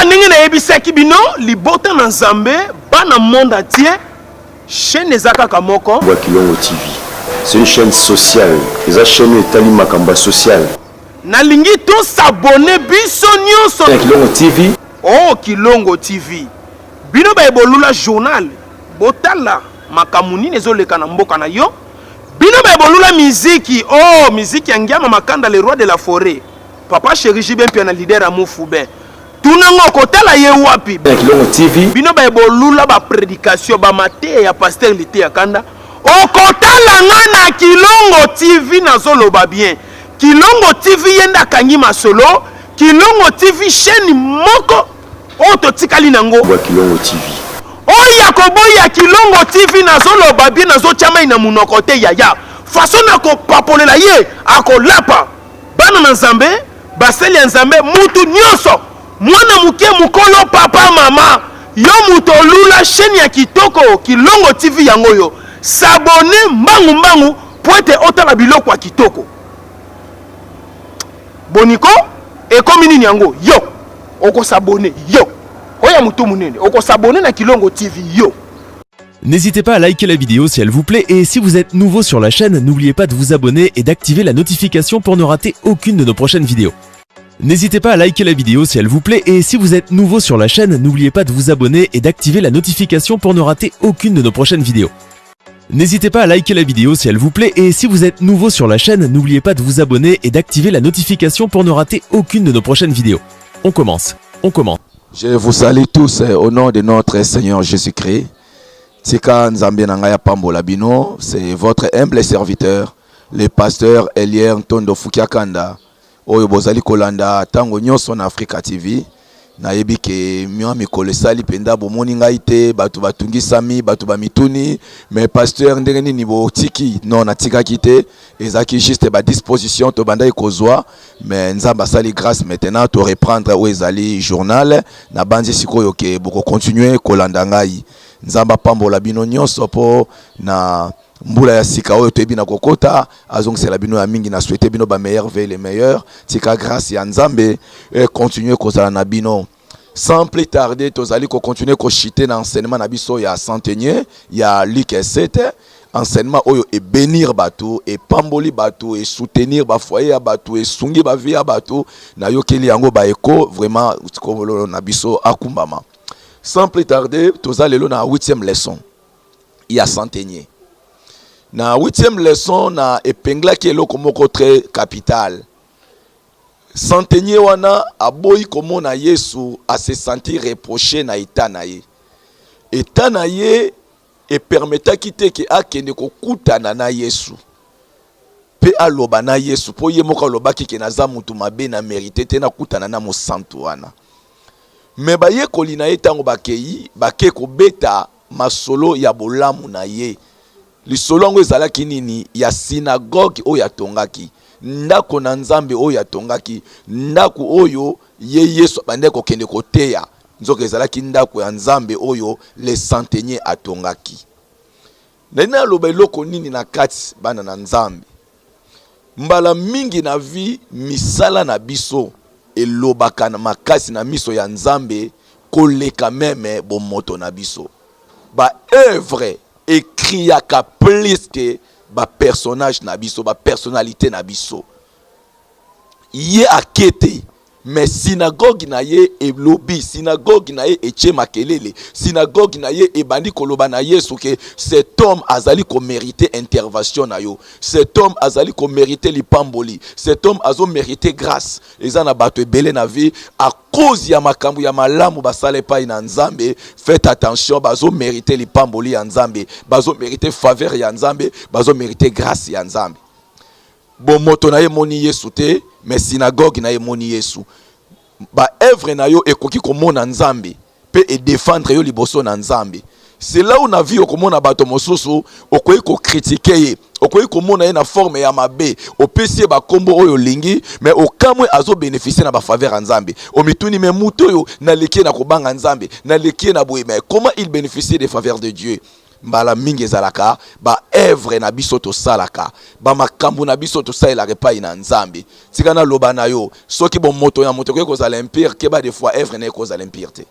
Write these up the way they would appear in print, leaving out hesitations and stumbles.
ndenge na yebisaki bino libota na Nzambe bana monde entier chaîne ezaka kamoko Kilongo TV. C'est une chaîne sociale. Les chaîne etali makamba sociale. nalingi to s'abonner biso nyonso Kilongo TV. Oh Kilongo TV. Bino ba ebolula journal botala makamuni nezoleka na mboka na yo. Bino ba ebolula miziki. Oh miziki ya Ngiama Makanda le roi de la forêt. Papa Chéri Jibem pia na leader Amu Fube. Tunango kotala ye wapi. Kilongo TV. Bino ba ebolula ba prédication ba mate ya pasteur Lité ya Kanda. Okotala ngana Kilongo TV na zoloba bien. Kilongo TV yenda kangi masolo. Kilongo TV chaîne moko oto tikali nango. Kilongo TV. Oya koboya Kilongo TV na zoloba bien na zo chama ina munoko te yaya. Façon na ko papolela ye akolapa. Bana na Nzambe, baseli ya Nzambe mutu nyonso. Mwana muke mukolo papa mama. Yo muto lula chaîne ya kitoko Kilongo TV yango yo. S'abonner mbangu mbangu poete otala biloko ya kitoko. Boniko ekomi yango yo oko s'abonner yo oya mutu munene oko s'abonner na Kilongo TV yo. N'hésitez pas à liker la vidéo si elle vous plaît et si vous êtes nouveau sur la chaîne, n'oubliez pas de vous abonner et d'activer la notification pour ne rater aucune de nos prochaines vidéos. N'hésitez pas à liker la vidéo si elle vous plaît et si vous êtes nouveau sur la chaîne, n'oubliez pas de vous abonner et d'activer la notification pour ne rater aucune de nos prochaines vidéos. N'hésitez pas à liker la vidéo si elle vous plaît et si vous êtes nouveau sur la chaîne, n'oubliez pas de vous abonner et d'activer la notification pour ne rater aucune de nos prochaines vidéos. On commence. Je vous salue tous au nom de notre Seigneur Jésus-Christ. Tika Nzambe Nangaya Pambola Bino, c'est votre humble serviteur, le pasteur Elier Ntondo Fukiakanda. Oyo bozali kolanda tango nyonso na Africa TV. Na yebi ke mwa mikolo sali penda bomoni ngai te batu batungisami batu bamituni mais pasteur ndenge nini bo tiki non na tika kite ezaki juste ba disposition to banda ekozwa mais nzamba sali grâce maintenant to reprendre o ezali journal na banzi sikoyo ke boko continuer kolanda ngai nzamba pambola bino nyonso po na mbula ya sika oyo toyebi na kokota azongisela bino ya mingi na souhaiter bino ba meilleur veille les meilleurs tika grâce ya nzambe et continuer kozala na bino sans plus tarder tozali ko continuer ko chiter na enseignement na biso ya centenier ya Luc 7 enseignement oyo et bénir bato et pamboli bato et soutenir ba foyer ya bato et sungi ba vie ya bato na yokeli yango ba eko vraiment ko na biso akumbama sans plus tarder tozali lelo na 8e leçon ya centenier. Na 8e leçon na epengla ki eloko moko très capital. Centenier wana aboyi komona Yesu a se sentir reproché na état na ye. État na ye e permeta kite ke akende kokutana na Yesu. Pe aloba na Yesu po ye moko aloba ki ke naza mutu mabe na mérité te na kutana na mosantu wana. Me ba ye kolina ye tango bakeyi bake kobeta masolo ya bolamu na ye. Lisolo yango ezalaki nini ya synagogue oyo atongaki ndako na Nzambe oyo atongaki ndako oyo ye Yesu bande kokende koteya nzoka ezalaki ndako ya Nzambe oyo le centenier atongaki. Nena loba eloko nini na kati bana na Nzambe mbala mingi na vie misala na biso elobaka na makasi na miso ya Nzambe koleka meme bomoto na biso ba œuvre écrit à plus que ba personnage na biso ba personnalité na biso ye akete mais synagogue na ye e lobby synagogue na ye eche makelele synagogue na ye e bandi koloba na Yesu que cet homme azali ko mériter intervention na yo cet homme azali ko mériter lipamboli cet homme azo mériter grâce ezana bato ebele na vie à cause ya makambu ya malamu basale pa ina Nzambe. Faites attention bazo mériter lipamboli ya Nzambe bazo mériter faveur ya Nzambe bazo mériter grâce ya Nzambe. Bon moto na ye moni Yesu te mais synagogue na ye moni Yesu ba œuvre na yo ekoki komona Nzambe pe e défendre yo liboso na Nzambe. C'est là où na vie okomona bato mosusu okoyi ko critiquer ye okoyi komona ye na forme ya mabe opesi ba kombo oyo lingi mais okamwe azo bénéficier na ba faveur ya Nzambe omituni me muto yo na lekie na kobanga Nzambe na lekie na boye mais comment il bénéficie des faveurs de Dieu. mbala mingi ezalaka ba œuvre na biso to salaka ba makambo na biso to salela repai na nzambe tika na loba na yo soki bon moto ya moto ko za l'impire ke ba des fois œuvre na ko za l'impire te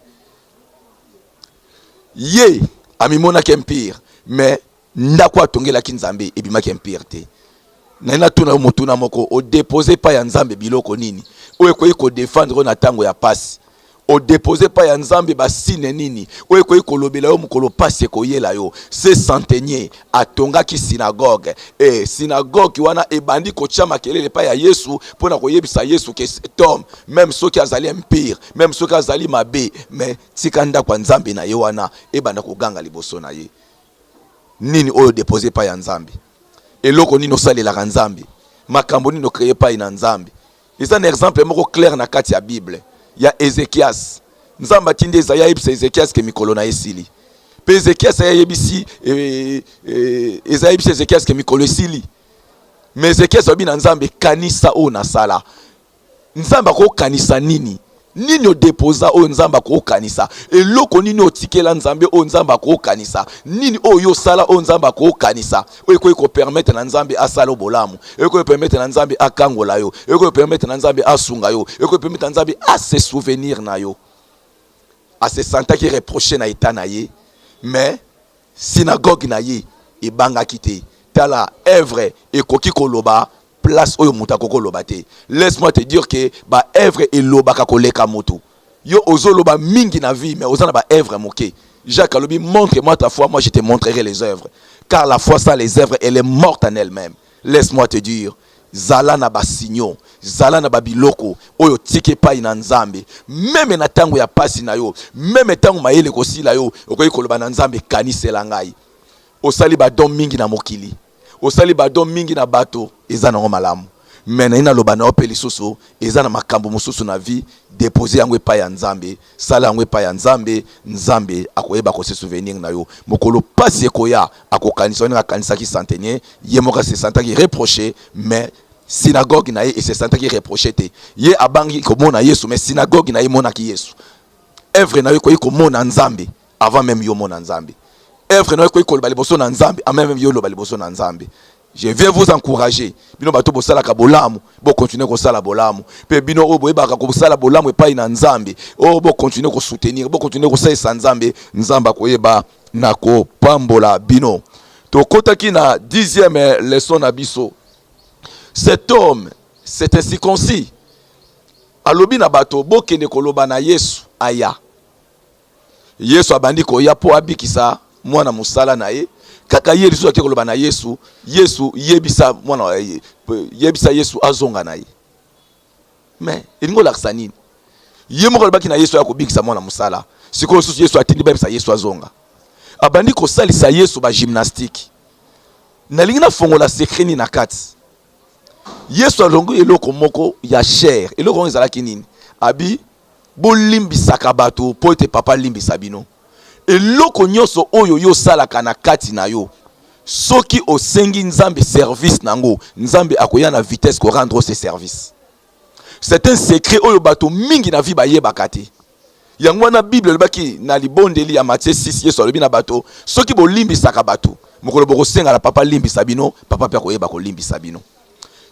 ye amimona ke empire mais ndako atongela ki nzambe ebima ke empire te na tuna moto na moko o déposer pa ya nzambe biloko nini o ekoyi ko défendre na tango ya passe o déposer pa ya nzambe basine nini o ekoyi ko lobela yo mukolo passe ko yela yo se centenier atonga ki synagogue synagogue wana ebandi ko chama kelele pa ya Yesu pona ko yebisa Yesu ke tom même soki azali empire même soki azali mabe mais tikanda kwa nzambe na ye wana ebanda ko ganga liboso na ye nini oyo déposer pa ya nzambe eloko nini osalela nzambe makambo nini créer pa ina nzambe c'est un exemple moko clair na kati ya Bible ya Ezekias nzamba tinde Isaiah ibisa Ezekias ke mikolo na esili pe Ezekias ya yebisi Isaiah ibisa Ezekias ke mikolo esili mais Ezekias obi na nzambe kanisa o na sala nzamba ko kanisa nini nini o déposa o nzamba ko kanisa eloko nini o tikela nzambe o nzamba ko kanisa nini o yo sala o nzamba ko kanisa o eko ko permettre na nzambe asala bolamu eko permettre na nzambe akangola yo eko permettre na nzambe asunga yo eko permettre na nzambe a se souvenir na yo a se senta ki reprocher na état na ye mais synagogue na ye e banga kité tala œuvre ekoki koloba place oyo muta koko lobate. Laisse-moi te dire que ba œuvre et loba ka koleka moto. Yo ozo loba mingi na vie mais ozana ba œuvre moké. Jacques Alobi, montre-moi ta foi, moi je te montrerai les œuvres. Car la foi sans les œuvres, elle est morte en elle-même. Laisse-moi te dire, zala na ba signo, zala na ba biloko, oyo tike pa ina nzambe. Même na tango ya pasi na yo, même tango mayele kosi la yo, okoyi koloba na nzambe kanisela ngai. Osali ba dom mingi na mokili. Osali ba dom mingi na bato, eza na malamu. Mais na loba na opeli soso, eza na makambo mosusu na vie, déposer yango pa ya nzambe, sala yango pa ya nzambe, nzambe akoyeba ko se souvenir na yo. Mokolo pasi ekoya, akokanisa na kanisa ki centenier, ye moka se senta ki reprocher, mais synagogue na ye et se senta ki reprocher te. Ye abangi ko mona Yesu, mais synagogue na ye mona ki Yesu. Œuvre na yo ko mona nzambe avant même yo mona nzambe. Œuvre na yo ko ba liboso na nzambe, avant même yo lo ba liboso na nzambe. Je viens vous encourager. Bino bato bo sala ka bolamu, bo continuer ko sala bolamu. Pe bino obo eba ka ko sala bolamu epai na nzambe. O bo continuer ko soutenir, bo continuer ko sala nzambe, nzamba ko yeba na ko pambola bino. To kotaki na 10e leçon na biso. Cet homme, c'est ainsi concis. Alobi na bato bo kende ko loba na Yesu aya. Yesu abandi ko ya po abikisa mwana musala na ye. Kaka ye liso akeko loba na Yesu, Yesu yebisa mwana yebisa Yesu azonga na ye. Mais elingo lakisa nini? Ye moko lobaki na Yesu akobikisa mwana musala. Siko susu Yesu atindi babisa Yesu azonga. Abandi ko salisa Yesu ba gymnastique. Na lingina fongola secret ni na kati. Yesu alongo eloko moko ya chair. Eloko ezalaki nini? Abi bo limbisa kabato po te papa limbisa bino. Eloko nyonso oyo yo salaka na kati na yo soki osengi nzambe service nango nzambe akoya na vitesse ko rendre ses services. C'est un secret oyo bato mingi na vie ba yebaka te. Yango na Bible lobaki na libondeli ya Matthieu 6 Yesu alobi na bato soki bo limbisaka bato mokolo boko senga la papa limbisa bino papa pe koyeba ko limbisa bino.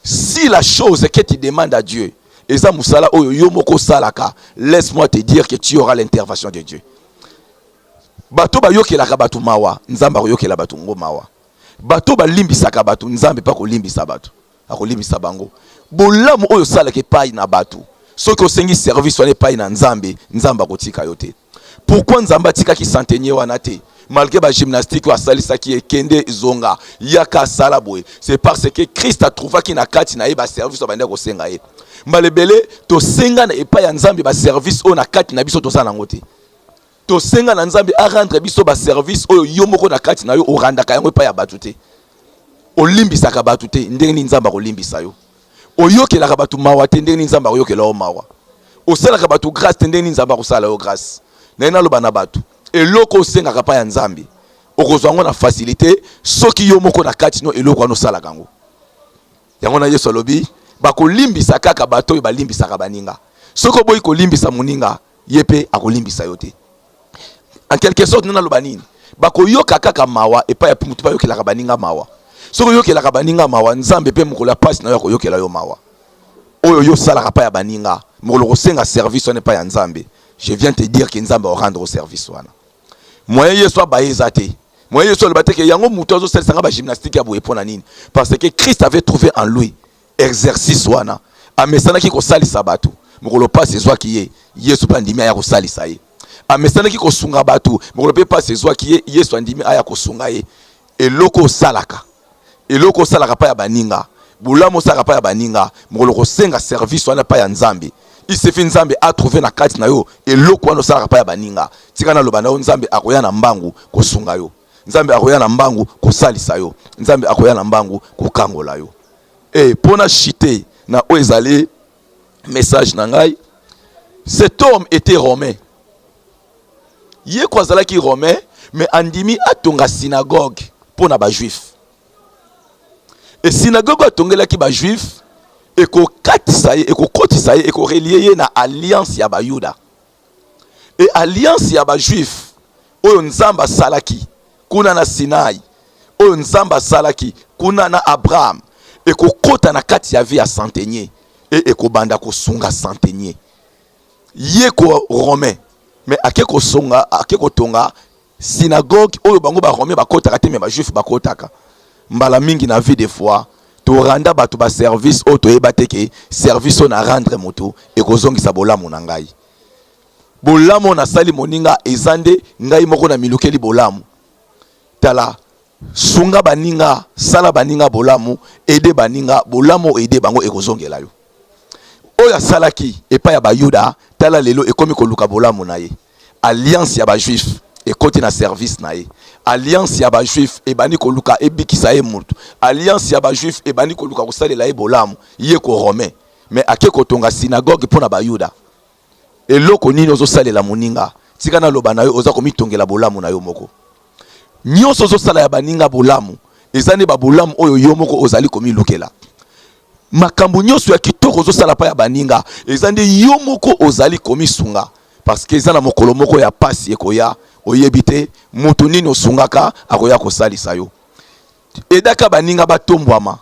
Si la chose que tu demandes à Dieu eza musala oyo yo moko salaka, laisse-moi te dire que tu auras l'intervention de Dieu. Bato ba yokelaka bato mawa, nzamba ko yokela bato ngo mawa. Bato ba limbisaka bato, nzambe pa ko limbisa bato. Ako limbisa bango. Bolamu oyo salaka epai na bato. Soki osengi service wana epai na nzambe, nzamba ko tika yo te. Pourquoi nzamba tika ki centenier wana te? Malgré ba gymnastique wa salisa ki ekende zonga, yaka sala boy. C'est parce que Christ a trouvé ki na kati na ye ba service wa bande ko senga ye. Malebele to senga na epai ya nzambe ba service o na kati na biso to sala ngote. To senga na nzambe a rendre biso ba service oyo yo moko na kati na yo o randa ka yango pa ya batu te. O limbisa ka batu te ndenge ni nzamba ko limbisa yo. O yokela ka batu mawa te ndenge ni nzamba ko yokela o mawa. O sala ka batu grâce te ndenge ni nzamba ko sala yo grâce. Na ina loba na batu. Eloko senga ka pa ya nzambe. O kozwa ngo na facilité soki yo moko na kati no eloko ano sala kango. Yango na Yesu lobi ba ko limbisa kaka bato yo ba limbisa ka baninga. Soko boy ko limbisa muninga yepe akolimbisa yo te. En quelque sorte, nous avons bako yoka kaka mawa epa ya mutu ba yokela baninga mawa soko yokela baninga mawa nzambe pe mukola passe na yo ko yokela yo mawa oyo yo sala pa ya baninga mukolo kosenga service on pas ya nzambe. Je viens te dire que nzambe va rendre au service wana moyen yeso ba ezate moyen yeso le bateke yango mutu zo sala ba gymnastique ya boye pona nini parce que Christ avait trouvé en lui exercice wana amesana ki ko salisa batu mukolo passe ezwa ki ye yesu pa ndimi ya ko salisa ye amesana ki ko sunga batu mukolo pe passe ezwa ki ye yesu ndimi aya ko sunga ye eloko salaka pa ya baninga bulamu salaka pa ya baninga mukolo ko senga service wana pa ya nzambe isefi nzambe a trouvé na kati na yo eloko wana salaka pa ya baninga tika na loba na yo nzambe akoya na mbangu ko sunga yo nzambe akoya na mbangu ko salisa yo nzambe akoya na mbangu ko kangola yo pona chité na o ezali message na ngai. Cet homme était romain. Yé ko azalaki romain mais andimi atonga synagogue pona ba juif. Et synagogue atongelaki ba juif et ko katisa et ko kotisa et ko relier na alliance ya ba Yuda. Et alliance ya ba juif oyo nzamba salaki kuna na Sinai oyo nzamba salaki kuna na Abraham et ko kota na kati ya vie ya centenier et ko banda ko sunga centenier. Yé ko romain mais akeko songa akeko tonga synagogue oyo bango ba romain ba kota kate me ba juif ba kotaka mbala mingi na vie des fois to randa batu ba service o to ebateke service on a rendre moto e kozongisa bolamu na ngai bolamu na sali moninga ezande ngai moko na milukeli bolamu tala sunga baninga sala baninga bolamu ede baninga bolamu ede bango e kozongela yo oya salaki epa ya bayuda tala lelo ekomi koluka bolamu na ye alliance ya ba juif et côté na service na ye alliance ya ba juif e bani koluka ebikisa ye mutu alliance ya ba juif e bani koluka kosalela ye bolamu ye ko romain mais akeko tonga synagogue pona bayuda eloko nini ozo salela moninga tika na loba na yo oza komitongela bolamu na yo moko nyonso ozo sala ya baninga bolamu ezani ba bolamu oyo yo moko ozali komilukela makambo nyonso ya kitoko ozo sala pa ya baninga ezandi yo moko ozali komisunga parce que ezana mokolo moko ya pasi ekoya oyebite mutu nini osungaka akoya kosalisa yo edaka baninga batombwama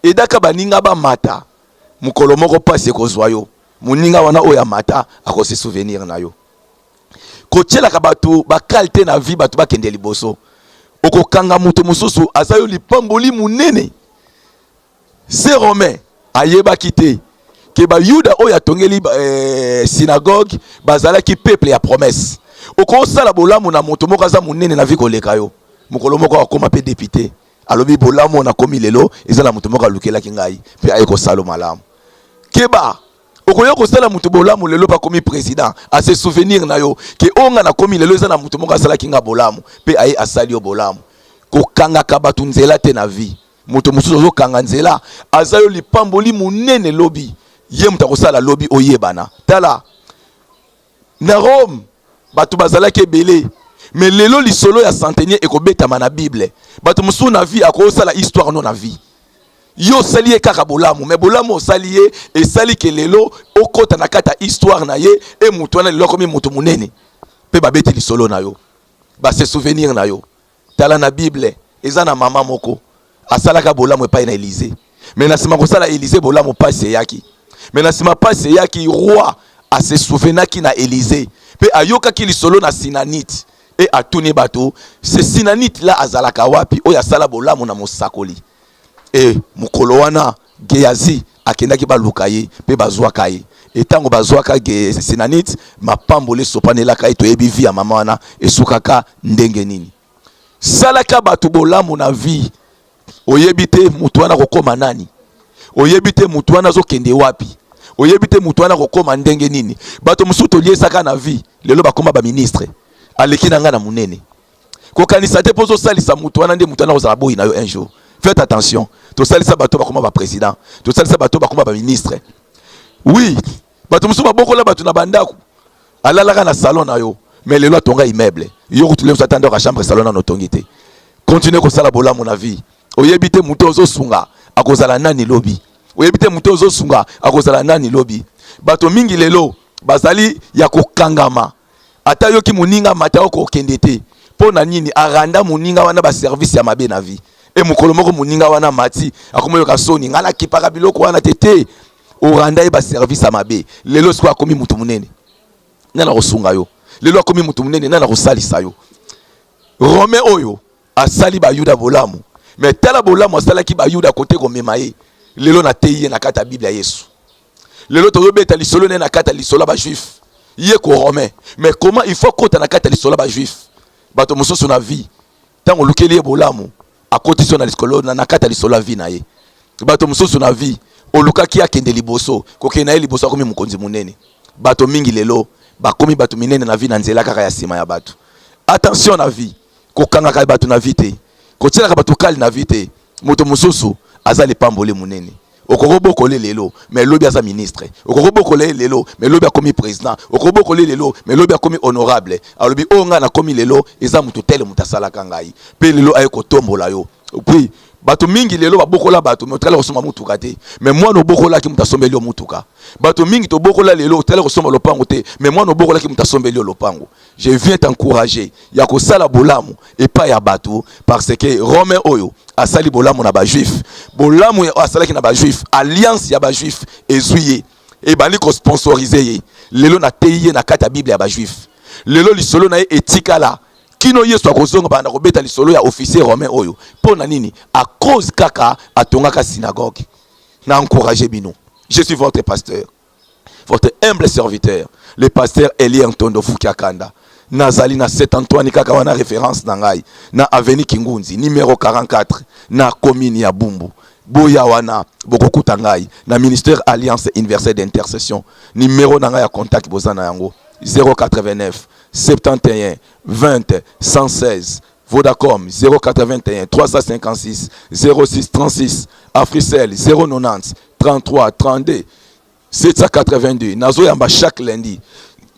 edaka baninga bamata mokolo moko pasi ekozwa yo moninga wana oya mata akose souvenir na yo kotielaka batu bakalite na vie batu bakende liboso okokanga mutu mosusu aza yo lipamboli munene se romain ayebaki te ke bayuda oyo atongeli synagogue bazalaki peuple ya promesse okosala bolamu na moto moko aza munene na vie koleka yo mokolo moko akoma pe député alobi bolamu na komi lelo ezala moto moko alukelaki ngai pe aye kosala malamu keba okoya kosala moto bolamu lelo pa komi président a se souvenir na yo ke onga na komi lelo ezala moto moko asalaki nga bolamu pe aye asali yo bolamu kokangaka batu nzela te na vie moto mosusu ozokanga nzela aza yo lipamboli munene lobi ye moto akosala lobi oyebana tala na Rome batu bazalaki ebele mais lelo lisolo ya centenier ekobetama na Bible batu mosusu na vie akosala histoire no na vie yo sali ye kaka bolamu mais bolamu osali ye esali ke lelo okota na kata histoire na ye e moto wana lelo komi moto munene pe babeti lisolo na yo ba se souvenir na yo tala na Bible eza na mama moko asalaka bolamu epai na Élysée mais na sima kosala Élysée bolamu pasi yaki mais na sima pasi yaki roi a se souvenaki na Élysée pe ayokaki lisolo na Sinanite et atuni bato ce Sinanite là azalaka wapi oya sala bolamu na mosakoli et mukolo wana Gehazi akendaki baluka ye pe bazwaka ye etango bazwaka Sinanite mapambole sopanelaka to yebi vi ya mama wana esukaka ndenge nini salaka bato bolamu na vie oyebite mutu wana kokoma nani oyebite mutu wana zokende wapi oyebite mutu wana kokoma ndenge nini bato mususu toliesaka na vie lelo bakoma ba ministre aleki na nga na munene kokanisa te pozo salisa mutu wana nde mutu wana kozala boyi na yo un jour faites attention to salisa bato bakoma ba président to salisa bato bakoma ba ministre oui bato mususu babokola bato na bandako alalaka na salon na yo mais lelo atonga immeuble yo kutule usatanda ka chambre salon na notongite continuez kosala bolamu na vie oyebite mutu ozosunga akozala nani lobi oyebite mutu ozosunga akozala nani lobi bato mingi lelo bazali ya kokangama ata yoki muninga mata okokende te pona nini aranda muninga wana ba service ya mabe na vie e mukolo moko muninga wana mati akomoyoka soni ngala kipaka biloko wana tete oranda e ba service ya mabe lelo siko akomi mutu munene nana kosunga yo lelo akomi mutu munene nana kosalisa yo Romain oyo asali ba yuda bolamu mais tala bolamu asala ki ba yuda kote ko memaye lelo na teye na kata Biblia Yesu lelo to yobeta lisolo na kata lisolo ba juif yé ko romain mais comment il faut kota na kata lisolo ba juif bato mososo na vie tango lukeli bolamu akoti so na lisolo na kata lisolo vie na ye bato mososo na vie olukaki akende liboso kokena ye liboso akomi mukonzi munene bato mingi lelo bakomi bato minene na vie na nzela kaka ya sima ya bato attention na vie kokanga ka bato na vie te kotiela ka bato kali na vie te moto mososo azali pambole munene okokobokole lelo mais lobi aza ministre okokobokole lelo mais lobi akomi président okokobokole lelo mais lobi akomi honorable alobi onga na komi lelo eza mutu tele mutasala kangai pe lelo aye kotombola yo puis bato mingi lelo babokola bato mais otala kosoma mutuka te mais moi no bokola ki mutasombeli yo mutuka bato mingi to bokola lelo otala kosoma lopango te mais moi no bokola ki mutasombeli yo lopango je viens t'encourager ya kosala bolamu et pas ya bato parce que Romain oyo asali bolamu na ba juif bolamu ya asala ki na ba juif alliance ya ba juif ezuye et bali ko sponsoriser ye lelo na teye na kata Bible ya ba juif lelo lisolo na ye etikala kino Yesu akozonga bana kobeta lisolo ya officier Romain oyo pona nini à cause kaka atongaka synagogue na encourager bino je suis votre pasteur votre humble serviteur le pasteur Elien Tondo Fukiakanda nazali na Saint Antoine kaka wana référence na ngai na avenue Kingunzi numéro 44 na commune ya Bumbu boya wana bokokuta ngai na ministère Alliance Universelle d'Intercession numéro na ngai ya contact bozana yango 089 71 20 116 Vodacom 081 356 06 36 Africell 090 33 32 782 nazo yamba chaque lundi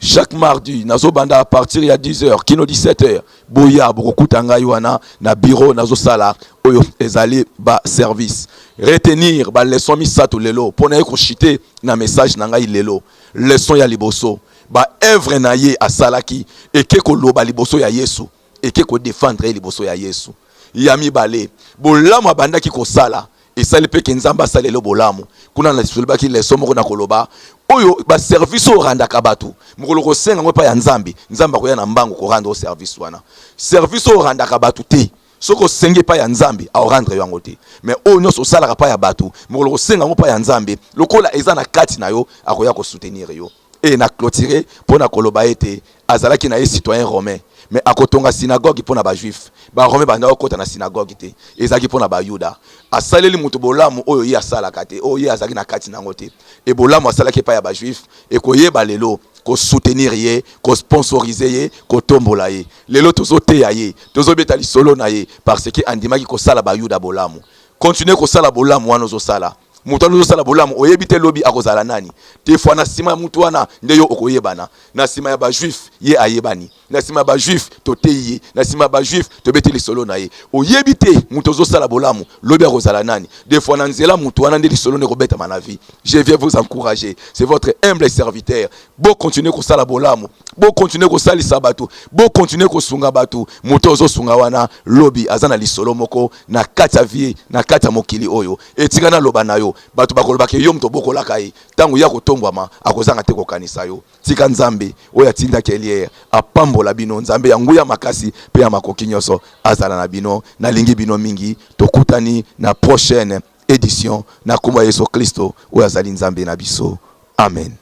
chaque mardi nazo banda à partir ya 10h kino 17h boya bokokuta ngai wana na bureau nazo sala oyo ezali ba service retenir ba leçon misato lelo pona ko chiter na message na ngai lelo leçon ya liboso ba œuvre na ye asalaki eke ko loba liboso ya Yesu eke ko défendre liboso ya Yesu yami bale bolamu abandaki ko sala esali pe kenzamba salelo bolamu kuna na solibaki leçon moko na koloba oyo ba service o randa kabatu mukolo ko senga ngwe pa ya nzambi nzamba ko ya na mbango ko randa o service wana service o randa kabatu te soko senge pa ya nzambi a rendre yango te mais o nyoso sala pa ya batu mukolo ko senga ngwe pa ya nzambi lokola eza na kati na yo akoya ko soutenir yo et na clôturer pour na koloba ete azalaki na ye citoyen romain mais akotonga synagogue pour na ba juif ba romain banda okota na synagogue te ezaki pour na ba yuda asaleli mutu bolamu oyo ye asala kate oyo ye azaki na kati nango te et bolamu asalaki pa ya ba juif et koyeba lelo ko soutenir ye ko sponsoriser ye ko tombola ye lelo tozo te ya ye tozo beta li solo na ye parce que andimaki ko sala ba yuda bolamu continuer ko sala bolamu wana zo sala mutu no sala bolamu oyebite lobi akozala nani te fois na sima mutu wana ndeyo okoyebana na sima ya ba juif ye ayebani na sima ba juif to teye na sima ba juif to beteli solo na ye oyebite mutu zo sala bolamu lobi akozala nani des fois na nzela mutu wana ndeli solo ne ko beta manavi je viens vous encourager c'est votre humble serviteur bo continuer ko sala bolamu bo continuer ko sali sabatu bo continuer ko sunga batu mutu zo sunga wana lobi azana lisolo moko na kata vie na kata mokili oyo etikana loba na yo bato bakolobaki yo mto bokolaka ye tangu ya kotombwama akozanga te kokanisa yo tika nzambe oyo atindaki Elier apambola bino nzambe ya nguya makasi pe ya makoki nyonso azala na bino nalingi bino mingi tokutani na prochaine édition na kombo ya Yesu Kristo oyo azali nzambe na biso amen.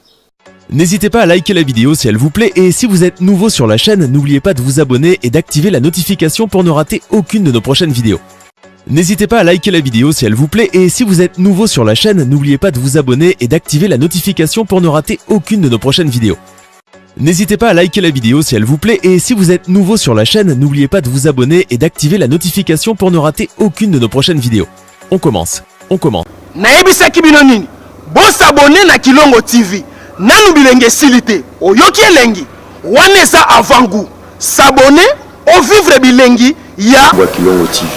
N'hésitez pas à liker la vidéo si elle vous plaît et si vous êtes nouveau sur la chaîne, n'oubliez pas de vous abonner et d'activer la notification pour ne rater aucune de nos prochaines vidéos. N'hésitez pas à liker la vidéo si elle vous plaît et si vous êtes nouveau sur la chaîne, n'oubliez pas de vous abonner et d'activer la notification pour ne rater aucune de nos prochaines vidéos. N'hésitez pas à liker la vidéo si elle vous plaît et si vous êtes nouveau sur la chaîne, n'oubliez pas de vous abonner et d'activer la notification pour ne rater aucune de nos prochaines vidéos. On commence. Naebisaki bino nini? Bon s'abonner na Kilongo TV. Nanu bilenge silite. Oyoki elengi. Wane eza avant goût. S'abonner au vivre bilengi ya Kilongo TV.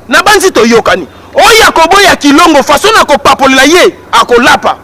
Na banzi toyokani oya koboya Kilongo façon na ko papolela ye akolapa